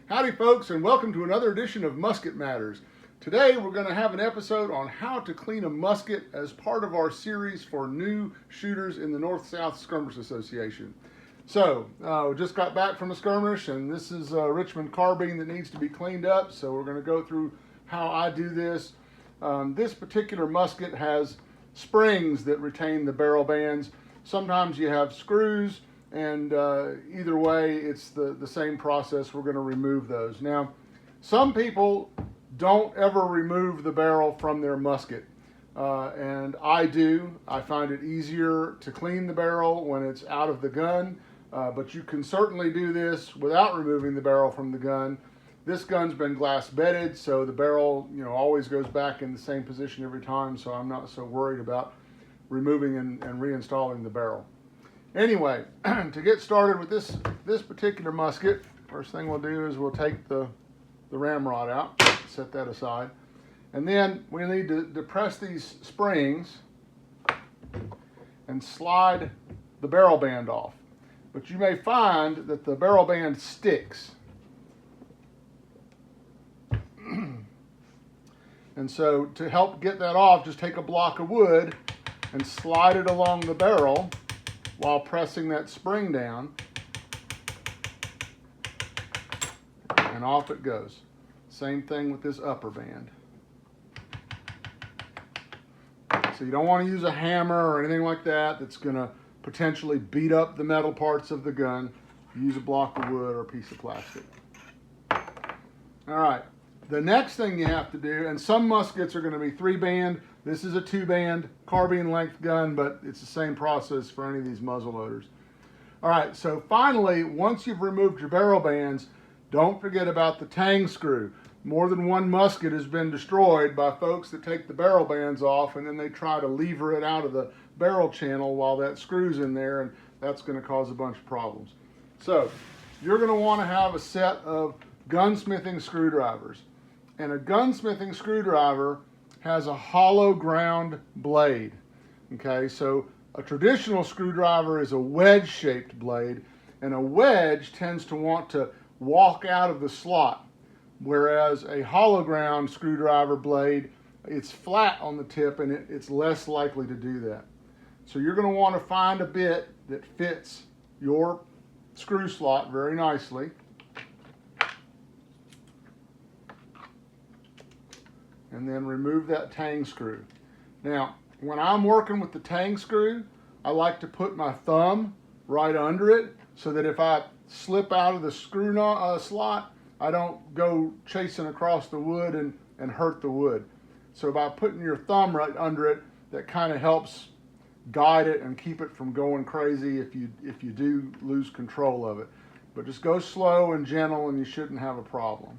Howdy folks, and welcome to another edition of Musket Matters. Today we're going to have an episode on how to clean a musket as part of our series for new shooters in the North-South Skirmish Association. So, we just got back from a skirmish, and this is a Richmond carbine that needs to be cleaned up, so we're going to go through how I do this. This particular musket has springs that retain the barrel bands. Sometimes you have screws, and either way it's the same process. We're going to remove those. Now, some people don't ever remove the barrel from their musket, and I do. I find it easier to clean the barrel when it's out of the gun, but you can certainly do this without removing the barrel from the gun. This gun's been glass bedded, so the barrel, always goes back in the same position every time, so I'm not so worried about removing and reinstalling the barrel. Anyway, to get started with this particular musket, first thing we'll do is we'll take the ramrod out, set that aside, and then we need to depress these springs and slide the barrel band off. But you may find that the barrel band sticks. And so to help get that off, just take a block of wood and slide it along the barrel while pressing that spring down, and off it goes. Same thing with this upper band. So you don't want to use a hammer or anything like that that's going to potentially beat up the metal parts of the gun. Use a block of wood or a piece of plastic. All right. The next thing you have to do, and some muskets are going to be 3-band. This is a 2-band carbine length gun, but it's the same process for any of these muzzle loaders. All right, so finally, once you've removed your barrel bands, don't forget about the tang screw. More than one musket has been destroyed by folks that take the barrel bands off and then they try to lever it out of the barrel channel while that screw's in there, and that's going to cause a bunch of problems. So you're going to want to have a set of gunsmithing screwdrivers. And a gunsmithing screwdriver has a hollow ground blade. Okay, so a traditional screwdriver is a wedge-shaped blade, and a wedge tends to want to walk out of the slot, whereas a hollow ground screwdriver blade, it's flat on the tip and it's less likely to do that. So you're going to want to find a bit that fits your screw slot very nicely. And then remove that tang screw. Now, when I'm working with the tang screw, I like to put my thumb right under it so that if I slip out of the screw slot, I don't go chasing across the wood and hurt the wood. So by putting your thumb right under it, that kind of helps guide it and keep it from going crazy if you do lose control of it. But just go slow and gentle and you shouldn't have a problem.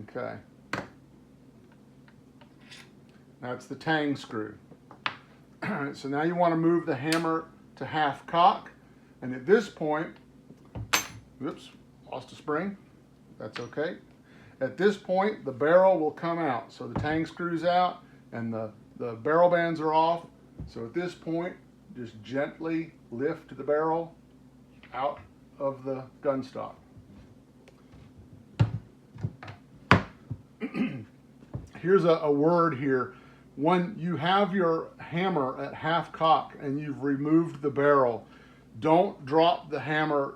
Okay, that's the tang screw. So now you want to move the hammer to half cock, and at this point, oops, lost a spring, that's okay. At this point, the barrel will come out. So the tang screw's out and the barrel bands are off. So at this point, just gently lift the barrel out of the gun stock. Here's a word here. When you have your hammer at half cock and you've removed the barrel, don't drop the hammer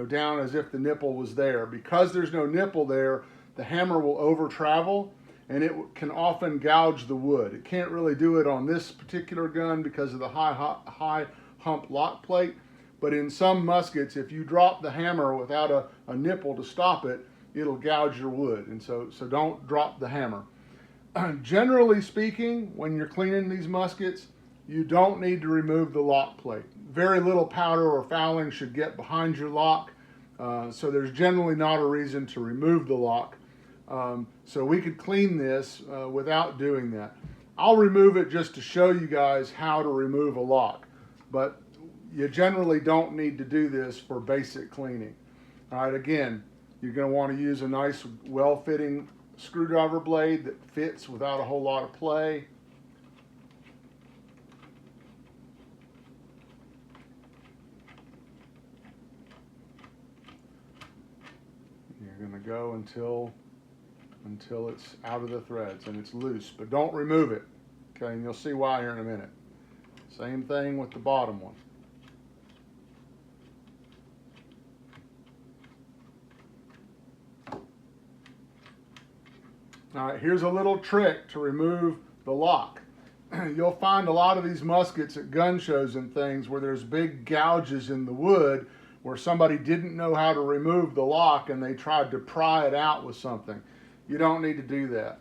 down as if the nipple was there. Because there's no nipple there, the hammer will over travel and it can often gouge the wood. It can't really do it on this particular gun because of the high hump lock plate, but in some muskets, if you drop the hammer without a nipple to stop it, it'll gouge your wood, and so don't drop the hammer. Generally speaking, when you're cleaning these muskets, you don't need to remove the lock plate. Very little powder or fouling should get behind your lock, so there's generally not a reason to remove the lock. So we could clean this without doing that. I'll remove it just to show you guys how to remove a lock, but you generally don't need to do this for basic cleaning. All right, again, you're going to want to use a nice, well-fitting screwdriver blade that fits without a whole lot of play. going to go until it's out of the threads and it's loose, but don't remove it. Okay, and you'll see why here in a minute. Same thing with the bottom one. All right, here's a little trick to remove the lock. You'll find a lot of these muskets at gun shows and things where there's big gouges in the wood where somebody didn't know how to remove the lock and they tried to pry it out with something. You don't need to do that.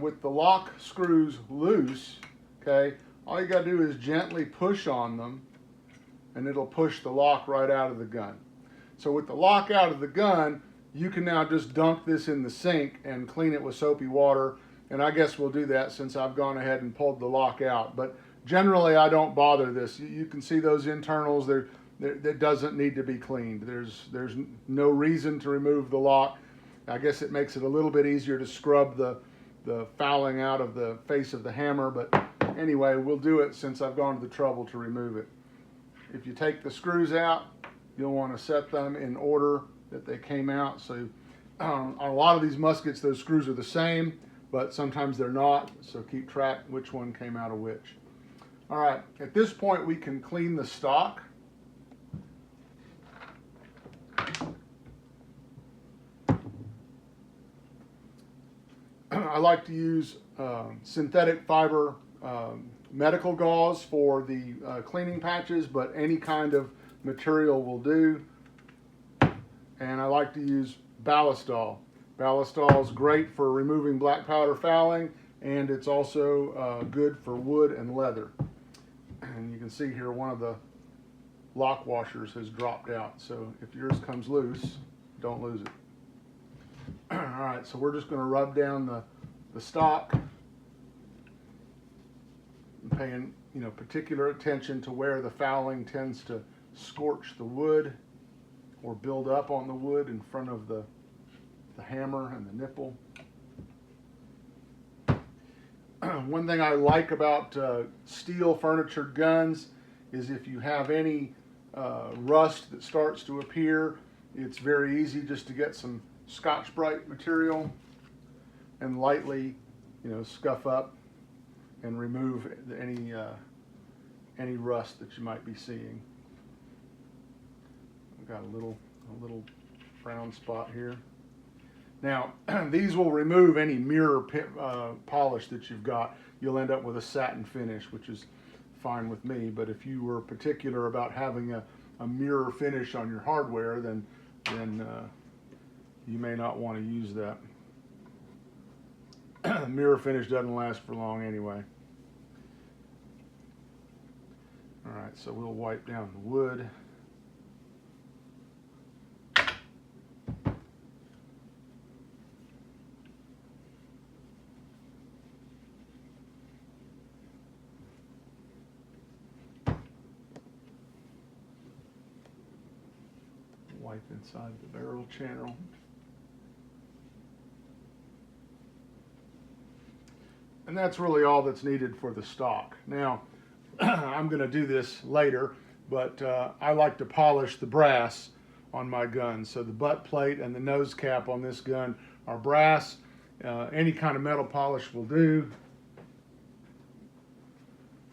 With the lock screws loose, okay, all you gotta do is gently push on them and it'll push the lock right out of the gun. So with the lock out of the gun, you can now just dunk this in the sink and clean it with soapy water. And I guess we'll do that since I've gone ahead and pulled the lock out. But generally, I don't bother this. You can see those internals. That doesn't need to be cleaned. There's no reason to remove the lock. I guess it makes it a little bit easier to scrub the fouling out of the face of the hammer. But anyway, we'll do it since I've gone to the trouble to remove it. If you take the screws out, you'll want to set them in order that they came out. So on a lot of these muskets, those screws are the same, but sometimes they're not. So keep track which one came out of which. All right, at this point we can clean the stock. I like to use synthetic fiber medical gauze for the cleaning patches, but any kind of material will do. And I like to use ballistol. Ballistol is great for removing black powder fouling, and it's also good for wood and leather. And you can see here one of the lock washers has dropped out. So if yours comes loose, don't lose it. All right, so we're just going to rub down the stock, paying particular attention to where the fouling tends to scorch the wood or build up on the wood in front of the hammer and the nipple. One thing I like about steel furniture guns is if you have any rust that starts to appear, it's very easy just to get some Scotch-Brite material and lightly, scuff up and remove any rust that you might be seeing. I've got a little brown spot here. Now, these will remove any mirror polish that you've got. You'll end up with a satin finish, which is fine with me. But if you were particular about having a mirror finish on your hardware, then you may not want to use that. Mirror finish doesn't last for long anyway. All right, so we'll wipe down the wood. Wipe inside the barrel channel. And that's really all that's needed for the stock. Now, I'm going to do this later, but I like to polish the brass on my gun. So the butt plate and the nose cap on this gun are brass. Any kind of metal polish will do.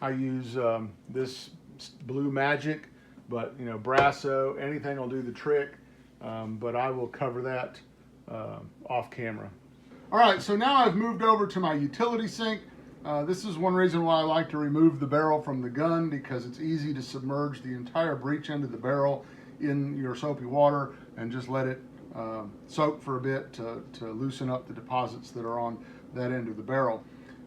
I use this Blue Magic, but Brasso, anything will do the trick. But I will cover that off camera. All right, so now I've moved over to my utility sink. This is one reason why I like to remove the barrel from the gun, because it's easy to submerge the entire breech end of the barrel in your soapy water and just let it soak for a bit to loosen up the deposits that are on that end of the barrel.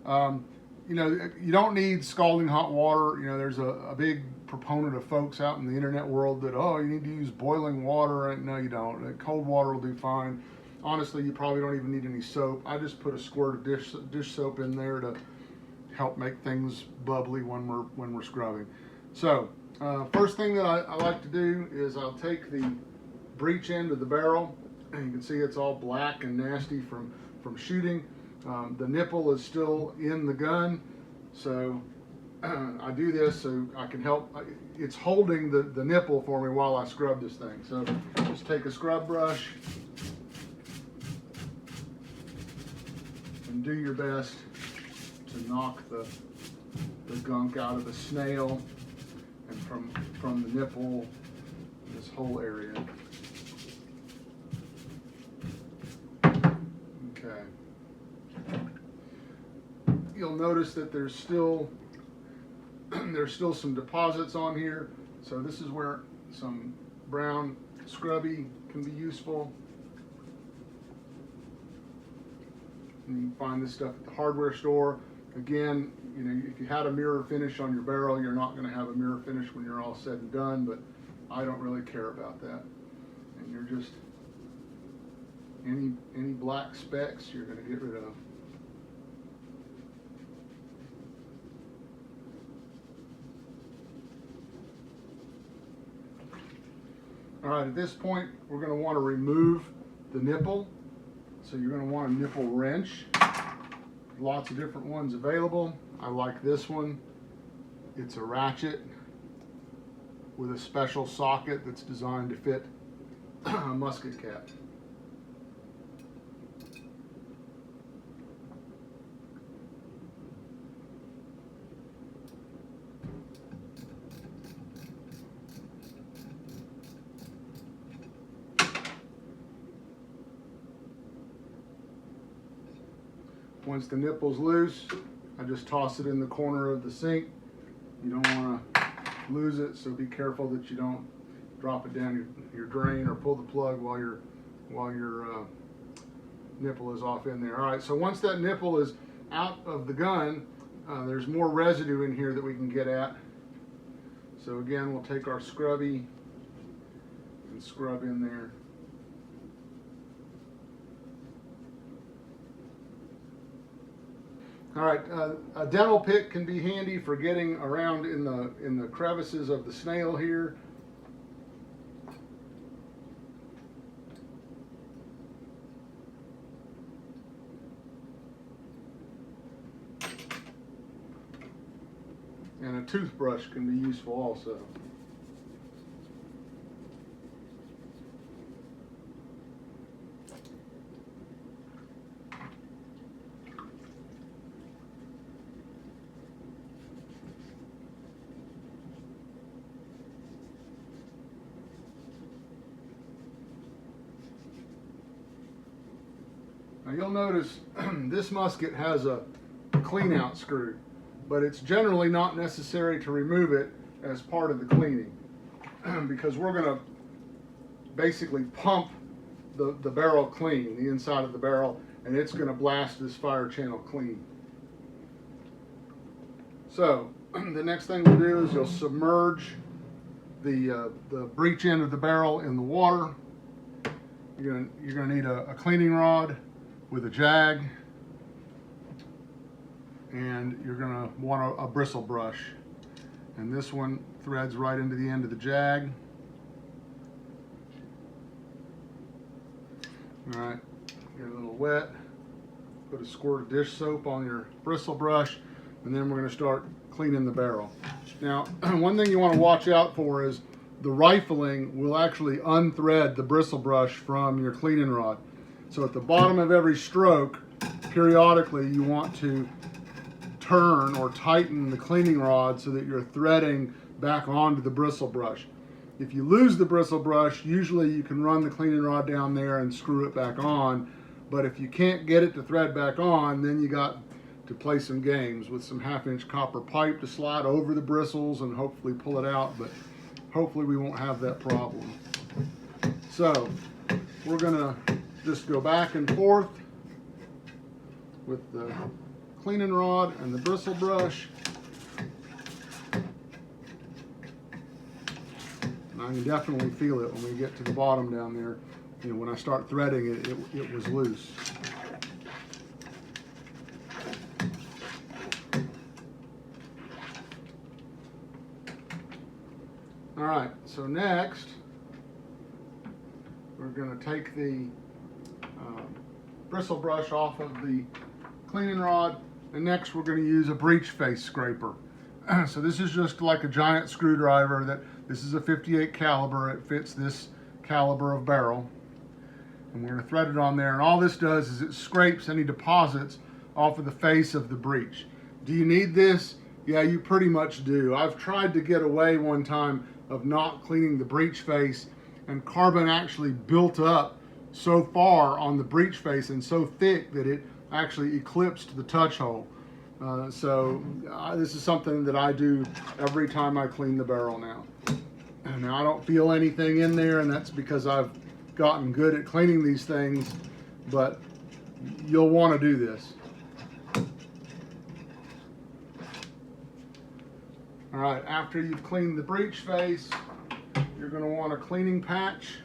You don't need scalding hot water. There's a big proponent of folks out in the internet world that, you need to use boiling water. No, you don't. Cold water will do fine. Honestly, you probably don't even need any soap. I just put a squirt of dish soap in there to help make things bubbly when we're scrubbing. So first thing that I like to do is I'll take the breech end of the barrel, and you can see it's all black and nasty from shooting. The nipple is still in the gun, so I do this so I can help. It's holding the nipple for me while I scrub this thing. So just take a scrub brush and do your best to knock the gunk out of the snail and from the nipple, this whole area. Okay. You'll notice that there's still some deposits on here, so this is where some brown scrubby can be useful. And you can find this stuff at the hardware store. Again, you know, if you had a mirror finish on your barrel, you're not going to have a mirror finish when you're all said and done, but I don't really care about that. And you're just, any black specks you're going to get rid of. All right, at this point, we're going to want to remove the nipple. So you're going to want a nipple wrench. Lots of different ones available. I like this one. It's a ratchet with a special socket that's designed to fit a musket cap. Once the nipple's loose, I just toss it in the corner of the sink. You don't want to lose it, so be careful that you don't drop it down your drain or pull the plug while your nipple is off in there. All right, so once that nipple is out of the gun, there's more residue in here that we can get at. So again, we'll take our scrubby and scrub in there. All right, a dental pick can be handy for getting around in the crevices of the snail here. And a toothbrush can be useful also. Now you'll notice this musket has a clean out screw, but it's generally not necessary to remove it as part of the cleaning because we're going to basically pump the barrel clean, the inside of the barrel, and it's going to blast this fire channel clean. So the next thing we'll do is you'll submerge the breech end of the barrel in the water. You're gonna need a cleaning rod with a jag, and you're gonna want a bristle brush, and this one threads right into the end of the jag. All right, get a little wet, put a squirt of dish soap on your bristle brush, and then we're gonna start cleaning the barrel. Now, one thing you want to watch out for is the rifling will actually unthread the bristle brush from your cleaning rod. So at the bottom of every stroke, periodically you want to turn or tighten the cleaning rod so that you're threading back onto the bristle brush. If you lose the bristle brush, usually you can run the cleaning rod down there and screw it back on. But if you can't get it to thread back on, then you got to play some games with some 1/2-inch copper pipe to slide over the bristles and hopefully pull it out, but hopefully we won't have that problem. So we're gonna just go back and forth with the cleaning rod and the bristle brush. And I can definitely feel it when we get to the bottom down there. You know, when I start threading it, it was loose. All right, so next we're going to take the bristle brush off of the cleaning rod, and next we're going to use a breech face scraper. So this is just like a giant screwdriver. This is a 58 caliber. It fits this caliber of barrel, and we're going to thread it on there. And all this does is it scrapes any deposits off of the face of the breech. Do you need this? Yeah, you pretty much do. I've tried to get away one time of not cleaning the breech face, and carbon actually built up so far on the breech face and so thick that it actually eclipsed the touch hole. This is something that I do every time I clean the barrel now. And now I don't feel anything in there, and that's because I've gotten good at cleaning these things, but you'll want to do this. All right, after you've cleaned the breech face, you're going to want a cleaning patch.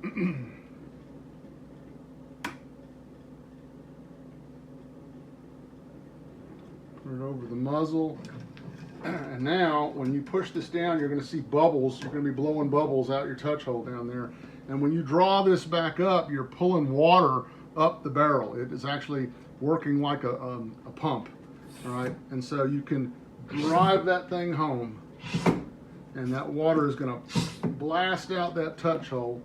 Put it over the muzzle. And now, when you push this down, you're going to see bubbles. You're going to be blowing bubbles out your touch hole down there. And when you draw this back up, you're pulling water up the barrel. It is actually working like a pump. All right, and so you can drive that thing home, and that water is going to blast out that touch hole.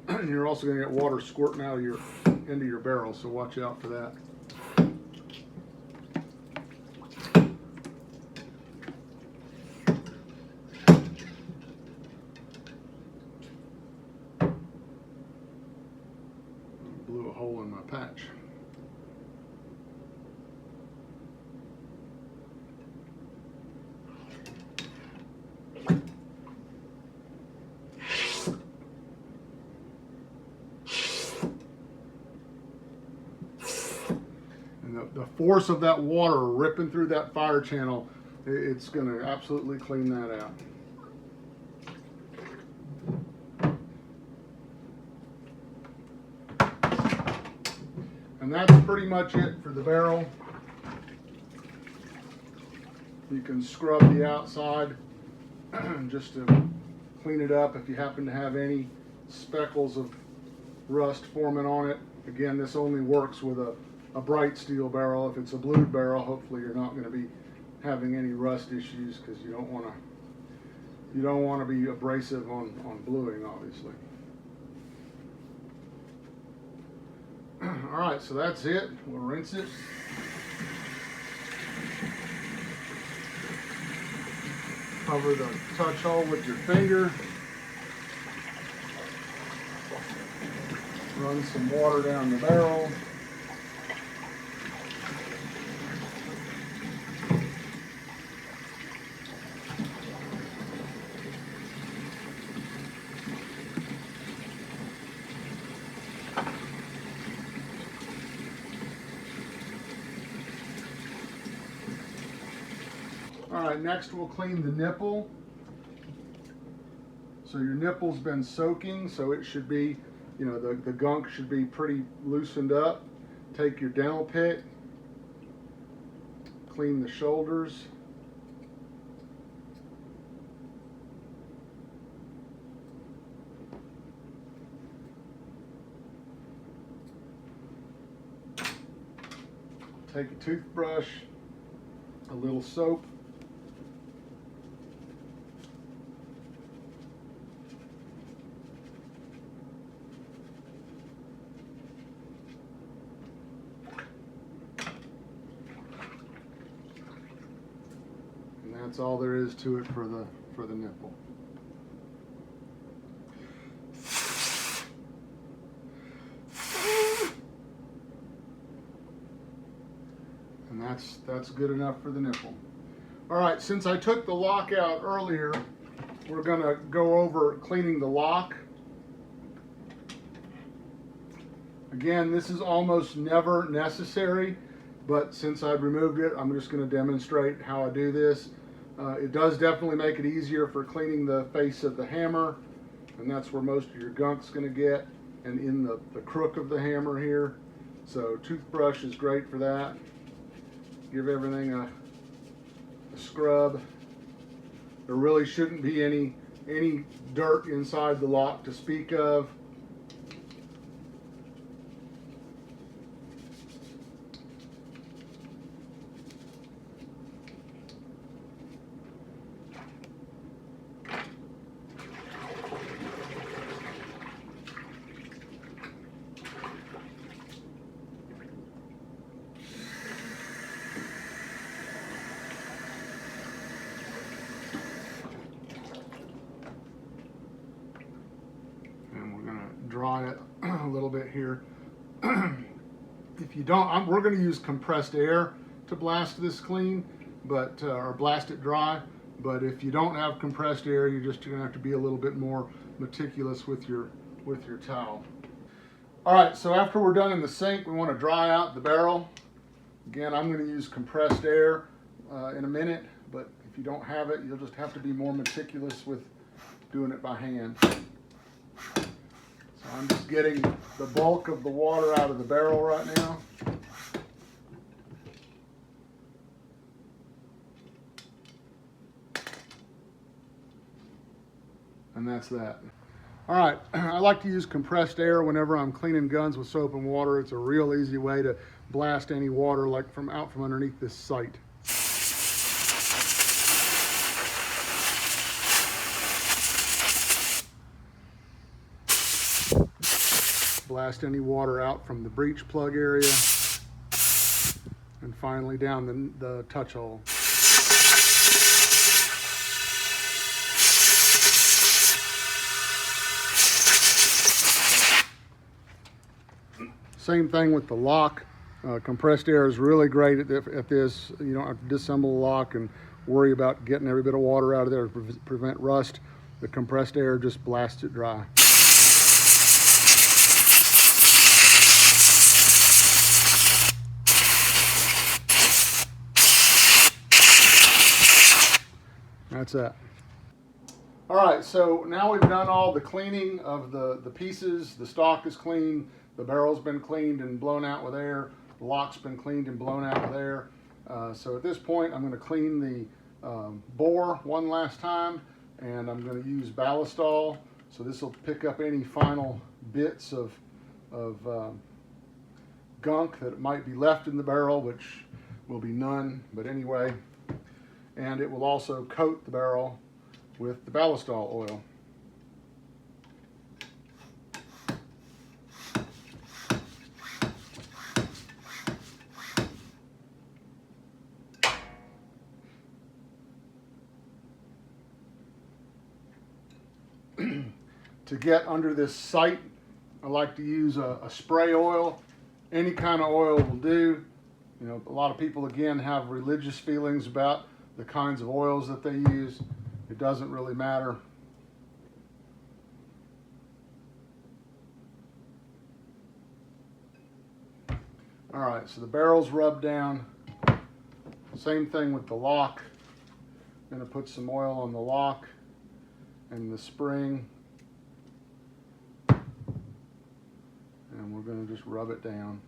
And you're also going to get water squirting out of into your barrel, so watch out for that. Blew a hole in my patch. The force of that water ripping through that fire channel, it's going to absolutely clean that out. And that's pretty much it for the barrel. You can scrub the outside just to clean it up if you happen to have any speckles of rust forming on it. Again, this only works with a bright steel barrel. If it's a blued barrel, hopefully you're not going to be having any rust issues, because you don't want to be abrasive on bluing, obviously. All right, so that's it. We'll rinse it. Cover the touch hole with your finger. Run some water down the barrel. All right, next we'll clean the nipple. So your nipple's been soaking, so it should be, the gunk should be pretty loosened up. Take your dental pick, clean the shoulders. Take a toothbrush, a little soap, and that's all there is to it for the nipple. And that's good enough for the nipple. All right, since I took the lock out earlier, we're going to go over cleaning the lock. Again, this is almost never necessary, but since I've removed it, I'm just going to demonstrate how I do this. It does definitely make it easier for cleaning the face of the hammer, and that's where most of your gunk's going to get, and in the crook of the hammer here. So toothbrush is great for that. Give everything a scrub. There really shouldn't be any dirt inside the lock to speak of. If you don't, we're going to use compressed air to blast this clean, but or blast it dry. But if you don't have compressed air, you're just going to have to be a little bit more meticulous with your towel. All right, so after we're done in the sink, we want to dry out the barrel. Again, I'm going to use compressed air in a minute, but if you don't have it, you'll just have to be more meticulous with doing it by hand. So I'm just getting the bulk of the water out of the barrel right now. And that's that. All right, I like to use compressed air whenever I'm cleaning guns with soap and water. It's a real easy way to blast any water like from underneath this sight. Blast any water out from the breech plug area, and finally down the touch hole. Same thing with the lock. Compressed air is really great at this. You don't have to disassemble the lock and worry about getting every bit of water out of there to prevent rust. The compressed air just blasts it dry. That's it. All right, so now we've done all the cleaning of the pieces. The stock is clean, the barrel's been cleaned and blown out with air, the lock's been cleaned and blown out with air. So at this point, I'm going to clean the bore one last time, and I'm going to use Ballistol. So this will pick up any final bits of gunk that might be left in the barrel, which will be none, but anyway. And it will also coat the barrel with the Ballistol oil. To get under this sight, I like to use a spray oil. Any kind of oil will do. You know, a lot of people, again, have religious feelings about the kinds of oils that they use. It doesn't really matter. All right, so the barrel's rubbed down. Same thing with the lock. I'm going to put some oil on the lock and the spring. And we're going to just rub it down.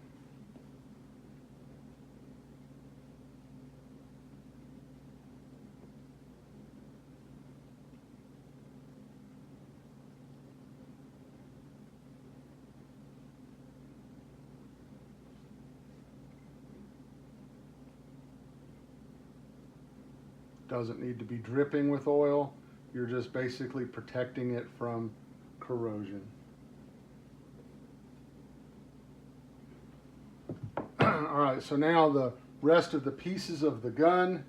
Doesn't need to be dripping with oil. You're just basically protecting it from corrosion. All right, so now the rest of the pieces of the gun,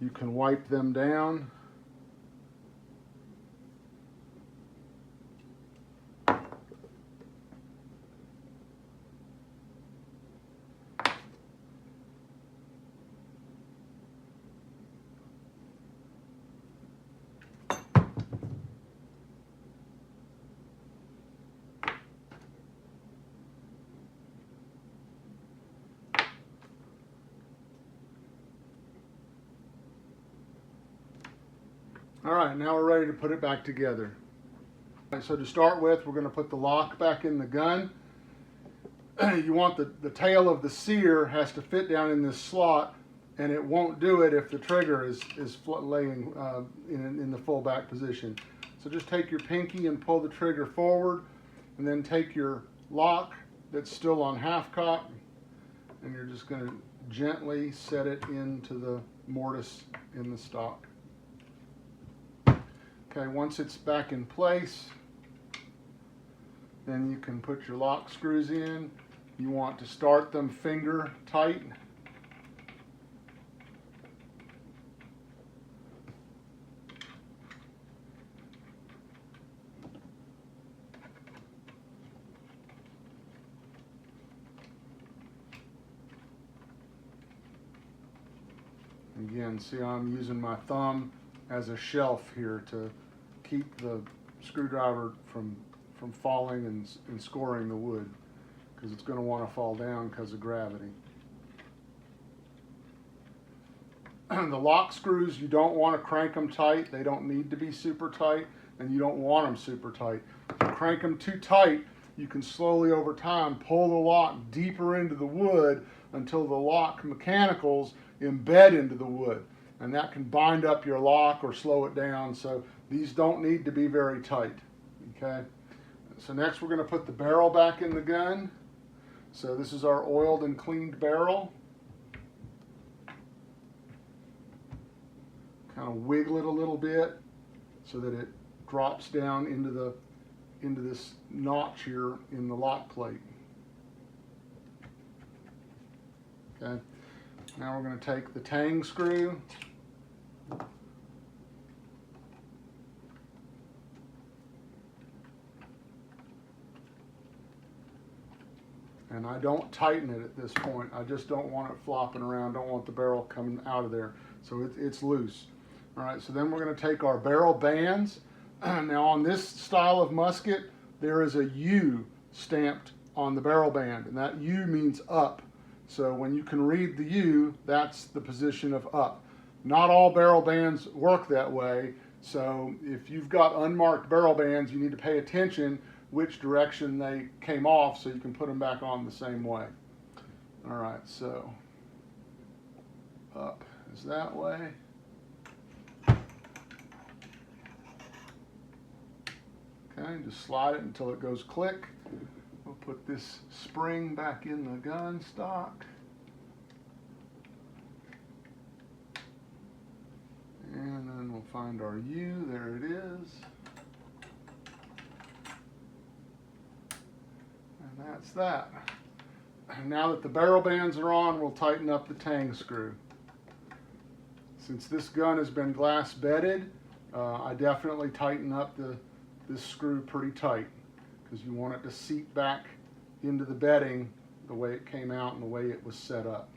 you can wipe them down. All right, now we're ready to put it back together. All right, so to start with, we're going to put the lock back in the gun. You want the tail of the sear has to fit down in this slot, and it won't do it if the trigger is laying in the full back position. So just take your pinky and pull the trigger forward, and then take your lock that's still on half cock, and you're just going to gently set it into the mortise in the stock. Okay, once it's back in place, then you can put your lock screws in. You want to start them finger tight. Again, see, I'm using my thumb as a shelf here to keep the screwdriver from falling and scoring the wood, because it's going to want to fall down because of gravity. The lock screws, you don't want to crank them tight. They don't need to be super tight, and you don't want them super tight. If you crank them too tight, you can slowly over time pull the lock deeper into the wood until the lock mechanicals embed into the wood, and that can bind up your lock or slow it down. So these don't need to be very tight. Okay, so next we're going to put the barrel back in the gun. So this is our oiled and cleaned barrel. Kind of wiggle it a little bit so that it drops down into this notch here in the lock plate. Okay. Now we're going to take the tang screw, and I don't tighten it at this point. I just don't want it flopping around. Don't want the barrel coming out of there. So it's loose. All right, so then we're going to take our barrel bands. Now on this style of musket, there is a U stamped on the barrel band, and that U means up. So when you can read the U, that's the position of up. Not all barrel bands work that way, so if you've got unmarked barrel bands, you need to pay attention which direction they came off so you can put them back on the same way. All right, so up is that way. Okay, just slide it until it goes click. We'll put this spring back in the gun stock. And then we'll find our U, there it is. And that's that. And now that the barrel bands are on, we'll tighten up the tang screw. Since this gun has been glass bedded, I definitely tighten up this screw pretty tight, because you want it to seat back into the bedding the way it came out and the way it was set up.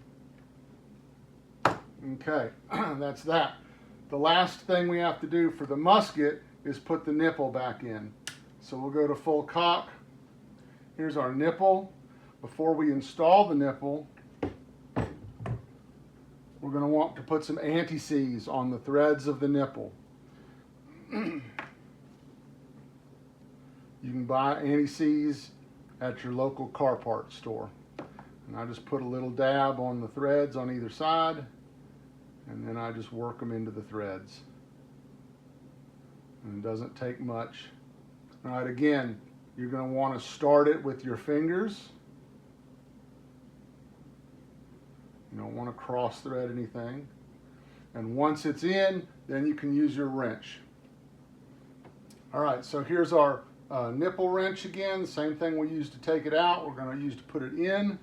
Okay, that's that. The last thing we have to do for the musket is put the nipple back in. So we'll go to full cock. Here's our nipple. Before we install the nipple, we're going to want to put some anti-seize on the threads of the nipple. You can buy anti-seize at your local car parts store. And I just put a little dab on the threads on either side, and then I just work them into the threads. And it doesn't take much. All right, again, you're going to want to start it with your fingers. You don't want to cross thread anything. And once it's in, then you can use your wrench. All right, so here's our nipple wrench again. The same thing we used to take it out, we're going to use to put it in.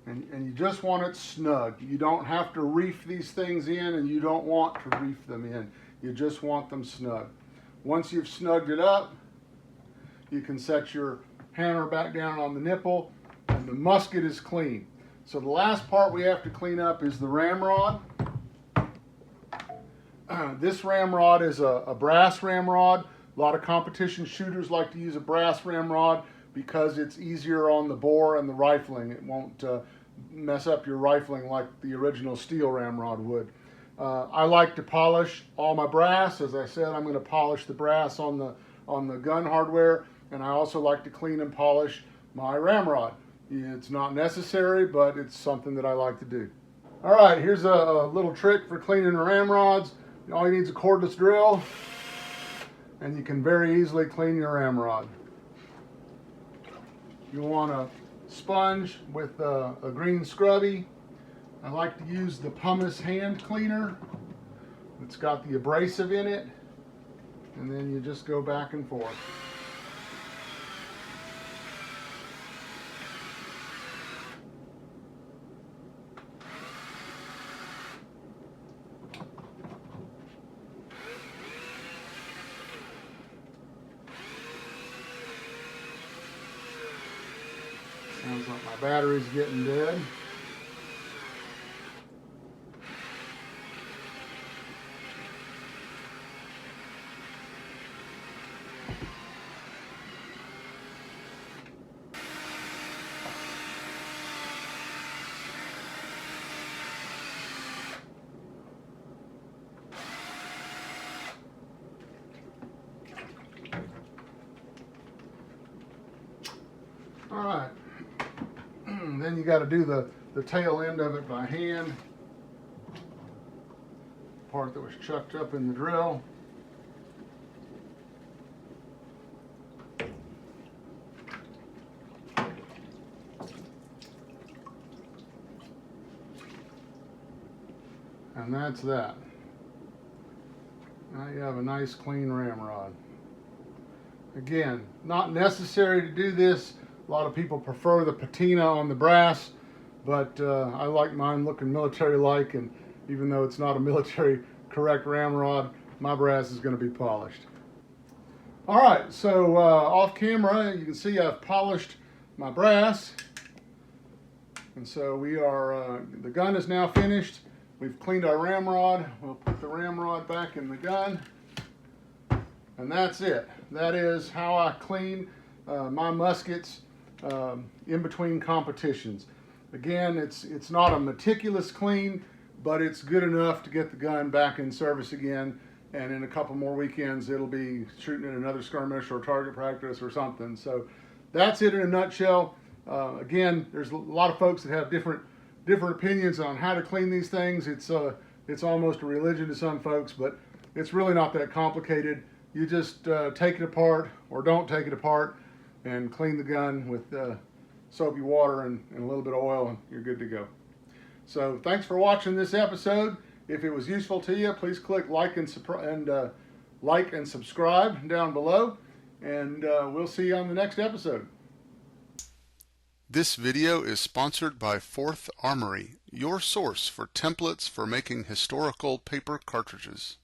And you just want it snug. You don't have to reef these things in, and you don't want to reef them in. You just want them snug. Once you've snugged it up, you can set your hammer back down on the nipple, and the musket is clean. So the last part we have to clean up is the ramrod. This ramrod is a brass ramrod. A lot of competition shooters like to use a brass ramrod because it's easier on the bore and the rifling. It won't mess up your rifling like the original steel ramrod would. I like to polish all my brass. As I said, I'm going to polish the brass on the gun hardware, and I also like to clean and polish my ramrod. It's not necessary, but it's something that I like to do. All right, here's a little trick for cleaning ramrods. All you need is a cordless drill, and you can very easily clean your ramrod. You want a sponge with a green scrubby. I like to use the pumice hand cleaner. It's got the abrasive in it, and then you just go back and forth. Sounds like my battery's getting dead. All right, then you got to do the tail end of it by hand. Part that was chucked up in the drill. And that's that. Now you have a nice clean ramrod. Again, not necessary to do this. A lot of people prefer the patina on the brass, but I like mine looking military-like, and even though it's not a military correct ramrod, my brass is going to be polished. All right, so off camera you can see I've polished my brass, and so we are, the gun is now finished. We've cleaned our ramrod. We'll put the ramrod back in the gun, and that's it. That is how I clean my muskets in between competitions. Again, it's not a meticulous clean, but it's good enough to get the gun back in service again, and in a couple more weekends it'll be shooting in another skirmish or target practice or something. So that's it in a nutshell. Again, there's a lot of folks that have different opinions on how to clean these things. It's almost a religion to some folks, but it's really not that complicated. You just take it apart or don't take it apart and clean the gun with soapy water and a little bit of oil, and you're good to go. So thanks for watching this episode. If it was useful to you, please click like and subscribe down below, and we'll see you on the next episode. This video is sponsored by Fourth Armory, your source for templates for making historical paper cartridges.